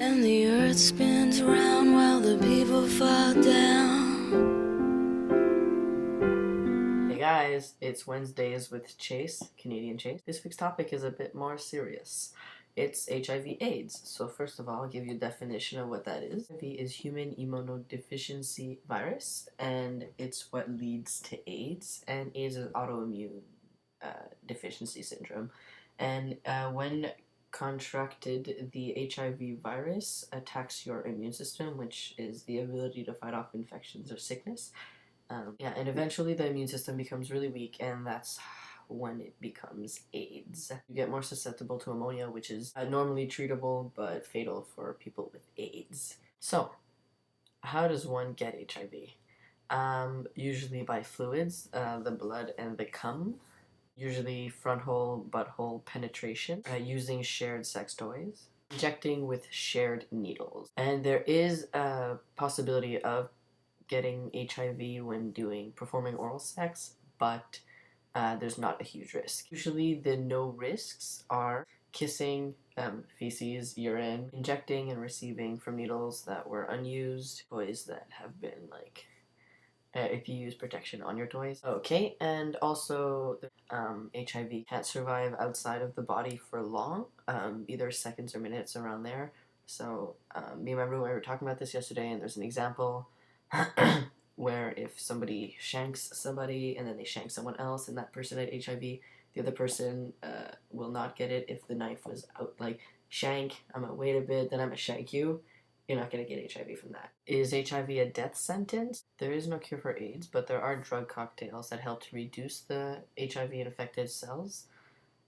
And the earth spins round while the people fall down. Hey guys, it's Wednesdays with Chase, Canadian Chase. This week's topic is a bit more serious. It's HIV/AIDS. So first of all, I'll give you a definition of what that is. HIV is human immunodeficiency virus, and it's what leads to AIDS, and AIDS is autoimmune deficiency syndrome. And when contracted, the HIV virus attacks your immune system, which is the ability to fight off infections or sickness. And eventually the immune system becomes really weak, and that's when it becomes AIDS. You get more susceptible to pneumonia, which is normally treatable but fatal for people with AIDS. So, how does one get HIV? Usually by fluids, the blood and the cum. Usually front hole, butthole penetration, using shared sex toys, injecting with shared needles. And there is a possibility of getting HIV when performing oral sex, but there's not a huge risk. Usually the no risks are kissing, feces, urine, injecting and receiving from needles that were unused, toys that have been if you use protection on your toys. Okay, and also HIV can't survive outside of the body for long, either seconds or minutes around there. So me and my roommate were talking about this yesterday, and there's an example where if somebody shanks somebody and then they shank someone else and that person had HIV, the other person will not get it if the knife was out. Like, shank, I'm gonna wait a bit, then I'm gonna shank you. You're not gonna get HIV from that. Is HIV a death sentence? There is no cure for AIDS, but there are drug cocktails that help to reduce the HIV-infected cells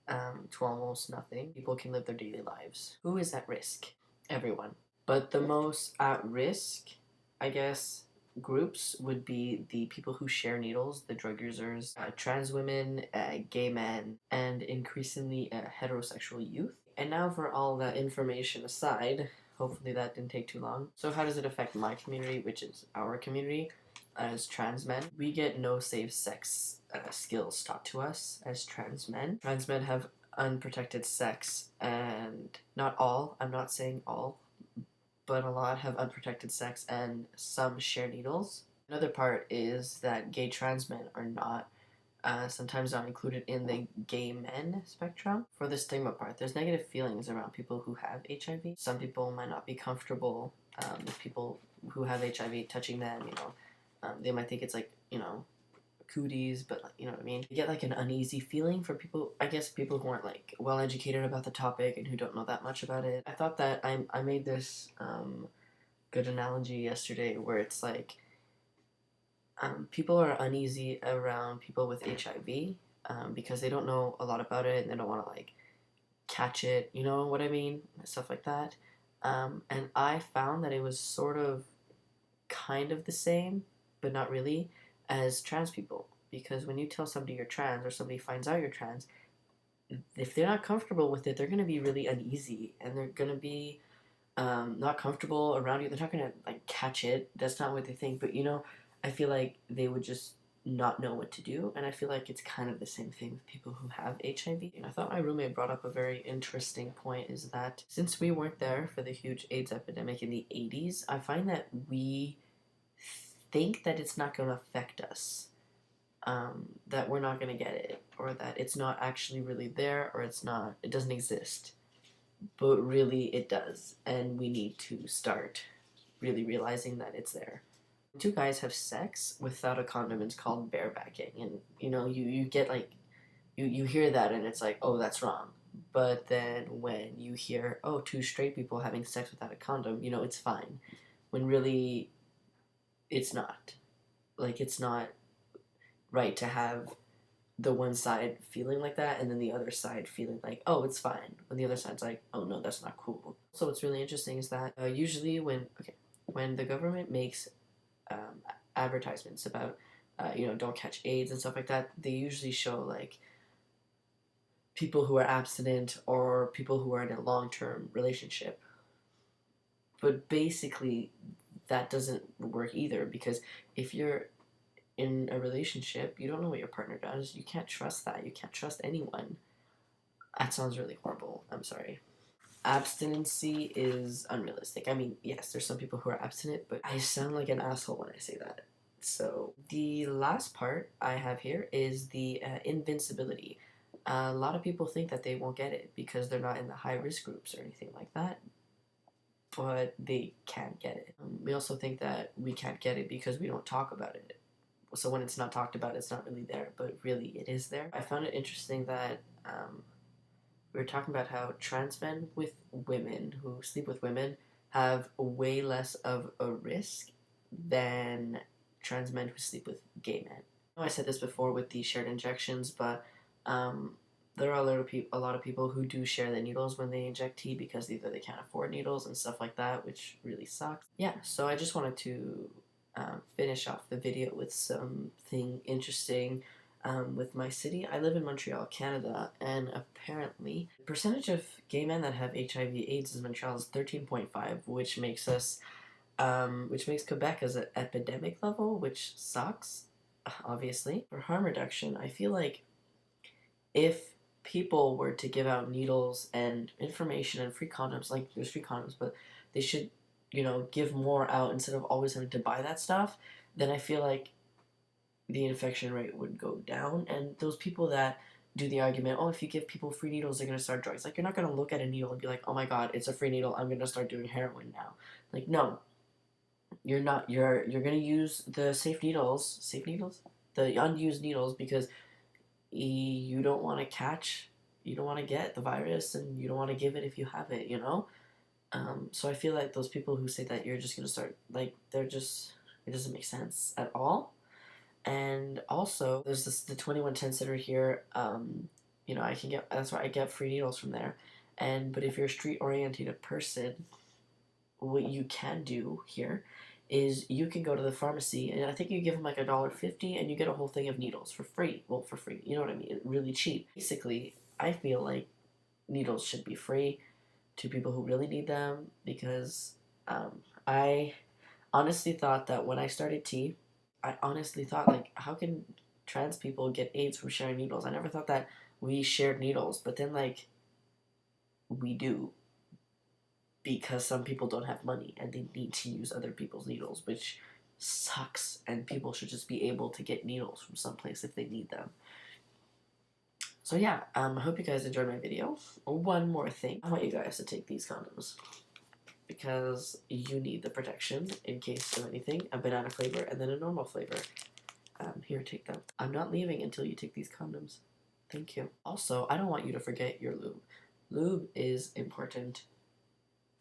to almost nothing. People can live their daily lives. Who is at risk? Everyone. But the most at risk, I guess, groups would be the people who share needles, the drug users, trans women, gay men, and increasingly heterosexual youth. And now for all that information aside, hopefully that didn't take too long. So how does it affect my community, which is our community? As trans men, we get no safe sex skills taught to us as trans men. Trans men have unprotected sex, and not all, I'm not saying all, but a lot have unprotected sex and some share needles. Another part is that gay trans men are not sometimes not included in the gay men spectrum. For the stigma part, there's negative feelings around people who have HIV. Some people might not be comfortable with people who have HIV touching them, they might think it's cooties, but you know what I mean? You get like an uneasy feeling for people, I guess people who aren't like well educated about the topic and who don't know that much about it. I thought that I made this good analogy yesterday where it's like people are uneasy around people with HIV because they don't know a lot about it and they don't want to like catch it, you know what I mean? Stuff like that. And I found that it was sort of kind of the same, but not really, as trans people. Because when you tell somebody you're trans or somebody finds out you're trans, if they're not comfortable with it, they're going to be really uneasy and they're going to be not comfortable around you. They're not going to like catch it. That's not what they think. But I feel like they would just not know what to do. And I feel like it's kind of the same thing with people who have HIV. And I thought my roommate brought up a very interesting point, is that since we weren't there for the huge AIDS epidemic in the 80s, I find that we think that it's not going to affect us, that we're not going to get it, or that it's not actually really there, or it doesn't exist. But really it does, and we need to start really realizing that it's there. Two guys have sex without a condom, it's called barebacking, and you get like, you hear that and it's like, oh, that's wrong. But then when you hear, oh, two straight people having sex without a condom, it's fine, when really it's not. Like, it's not right to have the one side feeling like that and then the other side feeling like, oh, it's fine, when the other side's like, oh no, that's not cool. So what's really interesting is that usually when the government makes advertisements about don't catch AIDS and stuff like that, they usually show like people who are abstinent or people who are in a long-term relationship. But basically that doesn't work either, because if you're in a relationship, you don't know what your partner does. You can't trust that. You can't trust anyone. That sounds really horrible. I'm sorry. abstinency is unrealistic. I mean, yes, there's some people who are abstinent, but I sound like an asshole when I say that. So the last part I have here is the invincibility. A lot of people think that they won't get it because they're not in the high risk groups or anything like that, but they can't get it. We also think that we can't get it because we don't talk about it. So when it's not talked about, it's not really there, but really it is there. I found it interesting that we were talking about how trans men with women who sleep with women have way less of a risk than trans men who sleep with gay men. I know I said this before with the shared injections, but there are a lot of people who do share the needles when they inject tea because either they can't afford needles and stuff like that, which really sucks. Yeah, so I just wanted to finish off the video with something interesting with my city. I live in Montreal, Canada, and apparently the percentage of gay men that have HIV/AIDS in Montreal is 13.5, which makes Quebec as an epidemic level, which sucks, obviously. For harm reduction, I feel like if people were to give out needles and information and free condoms, like there's free condoms, but they should, give more out instead of always having to buy that stuff, then I feel like the infection rate would go down. And those people that do the argument, oh, if you give people free needles, they're going to start drugs. Like, you're not going to look at a needle and be like, oh my God, it's a free needle, I'm going to start doing heroin now. Like, no, you're not. You're going to use the safe needles, the unused needles, because you don't want to get the virus, and you don't want to give it if you have it, So I feel like those people who say that you're just going to start, like, it doesn't make sense at all. And also, there's the 2110 Center here. That's where I get free needles from there. But if you're a street-oriented person, what you can do here is you can go to the pharmacy, and I think you give them like $1.50, and you get a whole thing of needles for free. Well, for free, you know what I mean? Really cheap. Basically, I feel like needles should be free to people who really need them, because I honestly thought that when I started tea, I honestly thought, like, how can trans people get AIDS from sharing needles? I never thought that we shared needles, but then, like, we do, because some people don't have money and they need to use other people's needles, which sucks, and people should just be able to get needles from someplace if they need them. So yeah, I hope you guys enjoyed my video. One more thing, I want you guys to take these condoms, because you need the protection in case of anything. A banana flavor and then a normal flavor. Here, take them. I'm not leaving until you take these condoms. Thank you. Also, I don't want you to forget your lube. Lube is important.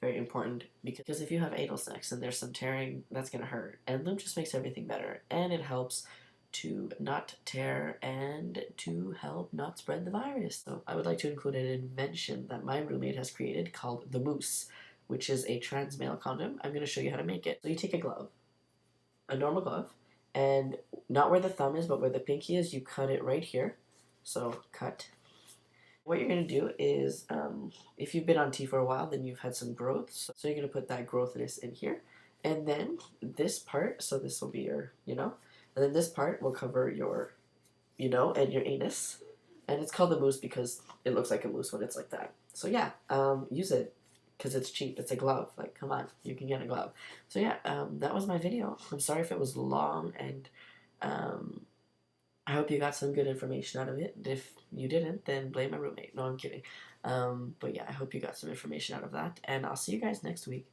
Very important, because if you have anal sex and there's some tearing, that's gonna hurt. And lube just makes everything better. And it helps to not tear and to help not spread the virus. So I would like to include an invention that my roommate has created called the Moose, which is a trans male condom. I'm going to show you how to make it. So you take a glove, a normal glove, and not where the thumb is, but where the pinky is, you cut it right here. So cut. What you're going to do is, if you've been on tea for a while, then you've had some growth. So you're going to put that growthness in here. And then this part, so this will be your, and then this part will cover your, and your anus. And it's called the Moose because it looks like a moose when it's like that. So yeah, use it, because it's cheap. It's a glove. Like, come on, you can get a glove. So yeah, that was my video. I'm sorry if it was long, and I hope you got some good information out of it. If you didn't, then blame my roommate. No, I'm kidding. But yeah, I hope you got some information out of that, and I'll see you guys next week.